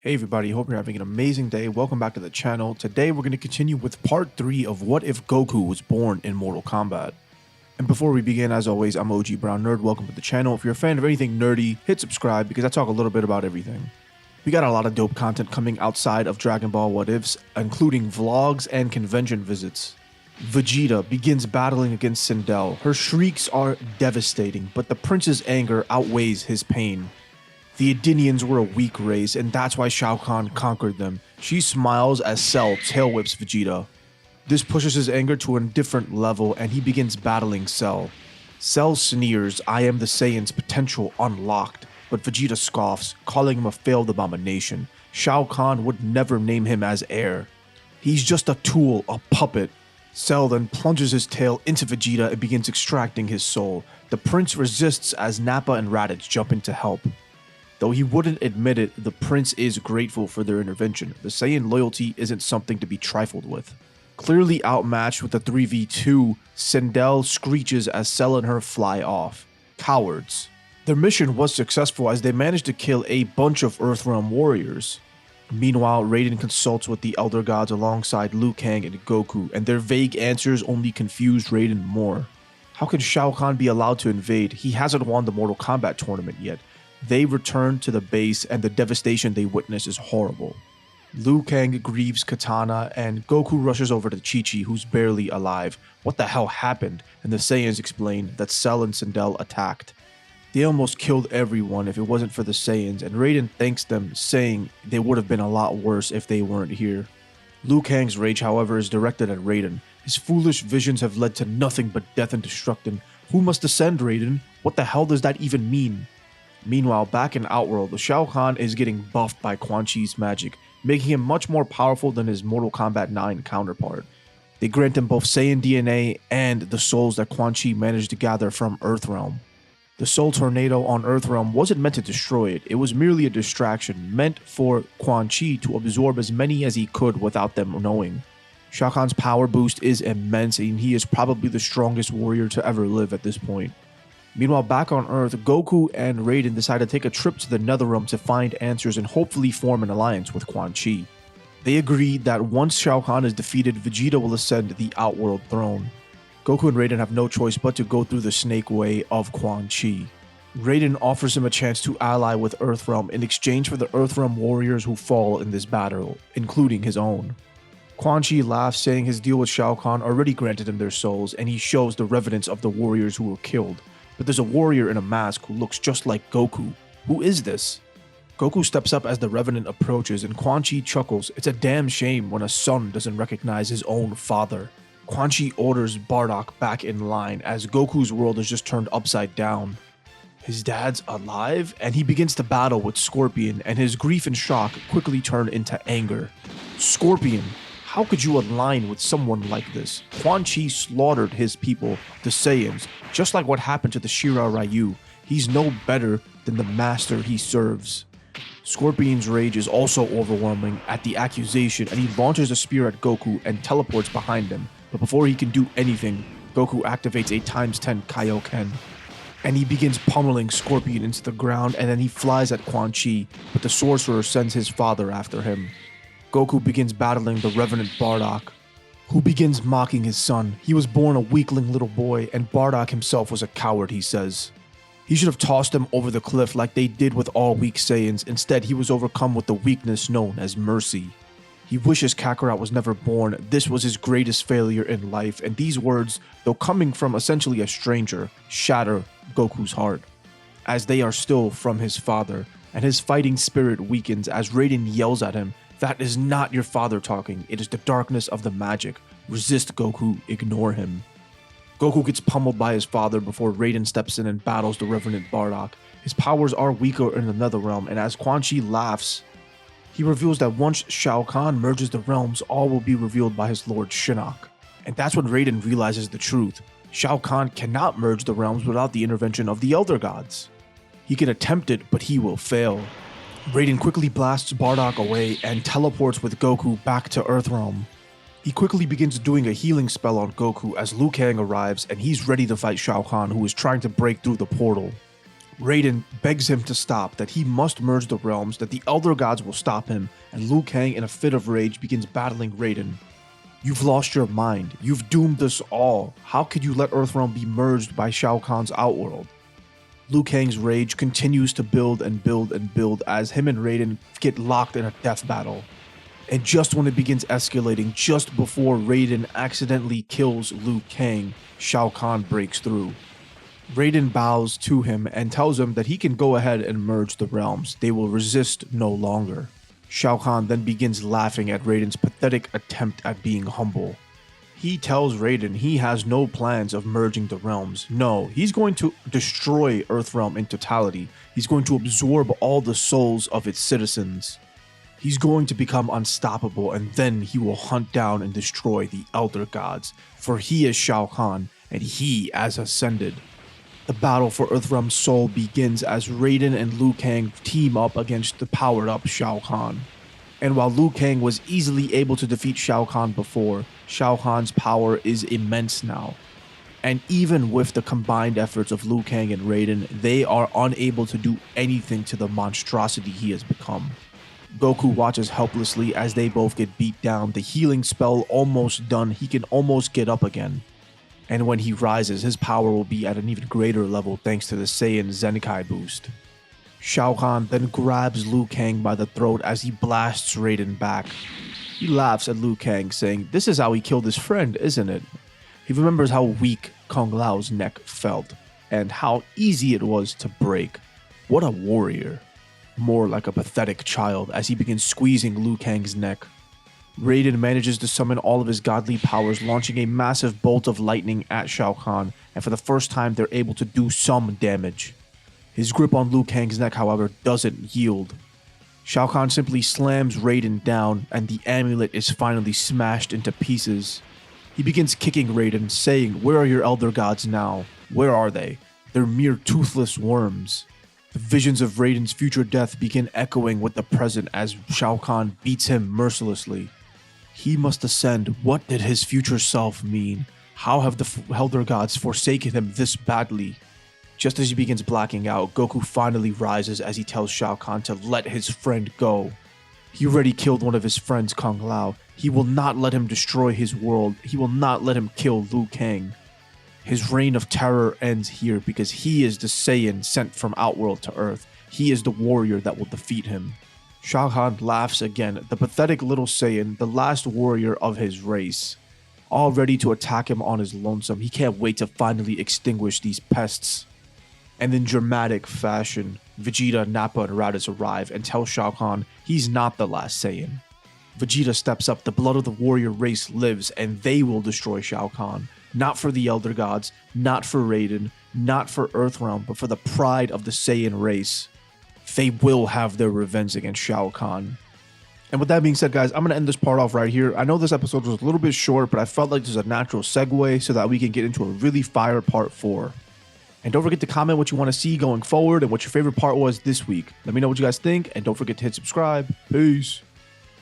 Hey everybody, hope you're having an amazing day. Welcome back to the channel. Today we're going to continue with part 3 of What If Goku Was Born in Mortal Kombat. And before we begin, as always, I'm OG Brown Nerd. Welcome to the channel. If you're a fan of anything nerdy, hit subscribe because I talk a little bit about everything. We got a lot of dope content coming outside of Dragon Ball What Ifs, including vlogs and convention visits. Vegeta begins battling against Sindel. Her shrieks are devastating, but the prince's anger outweighs his pain. The Edenians were a weak race, and that's why Shao Kahn conquered them. She smiles as Cell tail whips Vegeta. This pushes his anger to a different level, and he begins battling Cell. Cell sneers, "I am the Saiyan's potential unlocked," but Vegeta scoffs, calling him a failed abomination. Shao Kahn would never name him as heir. He's just a tool, a puppet. Cell then plunges his tail into Vegeta and begins extracting his soul. The prince resists as Nappa and Raditz jump in to help. Though he wouldn't admit it, the prince is grateful for their intervention. The Saiyan loyalty isn't something to be trifled with. Clearly outmatched with the 3v2, Sindel screeches as Cell and her fly off. Cowards. Their mission was successful as they managed to kill a bunch of Earthrealm warriors. Meanwhile, Raiden consults with the Elder Gods alongside Liu Kang and Goku, and their vague answers only confused Raiden more. How can Shao Kahn be allowed to invade? He hasn't won the Mortal Kombat tournament yet. They return to the base and the devastation they witness is horrible. Liu Kang grieves Katana and Goku rushes over to Chi-Chi, who's barely alive. What the hell happened? And the Saiyans explain that Cell and Sindel attacked. They almost killed everyone if it wasn't for the Saiyans, and Raiden thanks them, saying they would have been a lot worse if they weren't here. Liu Kang's rage, however, is directed at Raiden. His foolish visions have led to nothing but death and destruction. Who must ascend, Raiden? What the hell does that even mean? Meanwhile, back in Outworld, Shao Kahn is getting buffed by Quan Chi's magic, making him much more powerful than his Mortal Kombat 9 counterpart. They grant him both Saiyan DNA and the souls that Quan Chi managed to gather from Earthrealm. The Soul Tornado on Earthrealm wasn't meant to destroy it, it was merely a distraction, meant for Quan Chi to absorb as many as he could without them knowing. Shao Kahn's power boost is immense, and he is probably the strongest warrior to ever live at this point. Meanwhile, back on Earth, Goku and Raiden decide to take a trip to the Netherrealm to find answers and hopefully form an alliance with Quan Chi. They agree that once Shao Kahn is defeated, Vegeta will ascend the Outworld throne. Goku and Raiden have no choice but to go through the snake way of Quan Chi. Raiden offers him a chance to ally with Earthrealm in exchange for the Earthrealm warriors who fall in this battle, including his own. Quan Chi laughs, saying his deal with Shao Kahn already granted him their souls, and he shows the revenants of the warriors who were killed. But there's a warrior in a mask who looks just like Goku. Who is this? Goku steps up as the Revenant approaches, and Quan Chi chuckles. It's a damn shame when a son doesn't recognize his own father. Quan Chi orders Bardock back in line as Goku's world is just turned upside down. His dad's alive, and he begins to battle with Scorpion, and his grief and shock quickly turn into anger. Scorpion, how could you align with someone like this? Quan Chi slaughtered his people, the Saiyans, just like what happened to the Shira Ryu. He's no better than the master he serves. Scorpion's rage is also overwhelming at the accusation, and he launches a spear at Goku and teleports behind him. But before he can do anything, Goku activates a ×10 Kaioken. And he begins pummeling Scorpion into the ground, and then he flies at Quan Chi, but the sorcerer sends his father after him. Goku begins battling the Revenant Bardock, who begins mocking his son. He was born a weakling little boy, and Bardock himself was a coward, he says. He should have tossed him over the cliff like they did with all weak Saiyans. Instead, he was overcome with the weakness known as mercy. He wishes Kakarot was never born. This was his greatest failure in life, and these words, though coming from essentially a stranger, shatter Goku's heart, as they are still from his father, and his fighting spirit weakens as Raiden yells at him, "That is not your father talking, it is the darkness of the magic. Resist, Goku, ignore him." Goku gets pummeled by his father before Raiden steps in and battles the Revenant Bardock. His powers are weaker in the Netherrealm, and as Quan Chi laughs, he reveals that once Shao Kahn merges the realms, all will be revealed by his lord Shinnok. And that's when Raiden realizes the truth. Shao Kahn cannot merge the realms without the intervention of the Elder Gods. He can attempt it, but he will fail. Raiden quickly blasts Bardock away and teleports with Goku back to Earthrealm. He quickly begins doing a healing spell on Goku as Liu Kang arrives, and he's ready to fight Shao Kahn, who is trying to break through the portal. Raiden begs him to stop, that he must merge the realms, that the Elder Gods will stop him, and Liu Kang in a fit of rage begins battling Raiden. You've lost your mind. You've doomed us all. How could you let Earthrealm be merged by Shao Kahn's Outworld? Liu Kang's rage continues to build and build and build as him and Raiden get locked in a death battle. And just when it begins escalating, just before Raiden accidentally kills Liu Kang, Shao Kahn breaks through. Raiden bows to him and tells him that he can go ahead and merge the realms. They will resist no longer. Shao Kahn then begins laughing at Raiden's pathetic attempt at being humble. He tells Raiden he has no plans of merging the realms. No, he's going to destroy Earthrealm in totality. He's going to absorb all the souls of its citizens. He's going to become unstoppable, and then he will hunt down and destroy the Elder Gods, for he is Shao Kahn, and he has ascended. The battle for Earthrealm's soul begins as Raiden and Liu Kang team up against the powered-up Shao Kahn. And while Liu Kang was easily able to defeat Shao Kahn before, Shao Kahn's power is immense now. And even with the combined efforts of Liu Kang and Raiden, they are unable to do anything to the monstrosity he has become. Goku watches helplessly as they both get beat down, the healing spell almost done, he can almost get up again. And when he rises, his power will be at an even greater level thanks to the Saiyan Zenkai boost. Shao Kahn then grabs Liu Kang by the throat as he blasts Raiden back. He laughs at Liu Kang, saying, "This is how he killed his friend, isn't it?" He remembers how weak Kung Lao's neck felt, and how easy it was to break. What a warrior. More like a pathetic child as he begins squeezing Liu Kang's neck. Raiden manages to summon all of his godly powers, launching a massive bolt of lightning at Shao Kahn, and for the first time they're able to do some damage. His grip on Liu Kang's neck, however, doesn't yield. Shao Kahn simply slams Raiden down, and the amulet is finally smashed into pieces. He begins kicking Raiden, saying, "Where are your Elder Gods now? Where are they? They're mere toothless worms." The visions of Raiden's future death begin echoing with the present as Shao Kahn beats him mercilessly. He must ascend. What did his future self mean? How have the Elder Gods forsaken him this badly? Just as he begins blacking out, Goku finally rises as he tells Shao Kahn to let his friend go. He already killed one of his friends, Kung Lao. He will not let him destroy his world. He will not let him kill Liu Kang. His reign of terror ends here because he is the Saiyan sent from Outworld to Earth. He is the warrior that will defeat him. Shao Kahn laughs again, the pathetic little Saiyan, the last warrior of his race. All ready to attack him on his lonesome, he can't wait to finally extinguish these pests. And in dramatic fashion, Vegeta, Nappa, and Raditz arrive and tell Shao Kahn he's not the last Saiyan. Vegeta steps up, the blood of the warrior race lives, and they will destroy Shao Kahn. Not for the Elder Gods, not for Raiden, not for Earthrealm, but for the pride of the Saiyan race. They will have their revenge against Shao Kahn. And with that being said, guys, I'm going to end this part off right here. I know this episode was a little bit short, but I felt like there's a natural segue so that we can get into a really fire part 4. And don't forget to comment what you want to see going forward and what your favorite part was this week. Let me know what you guys think, and don't forget to hit subscribe. Peace.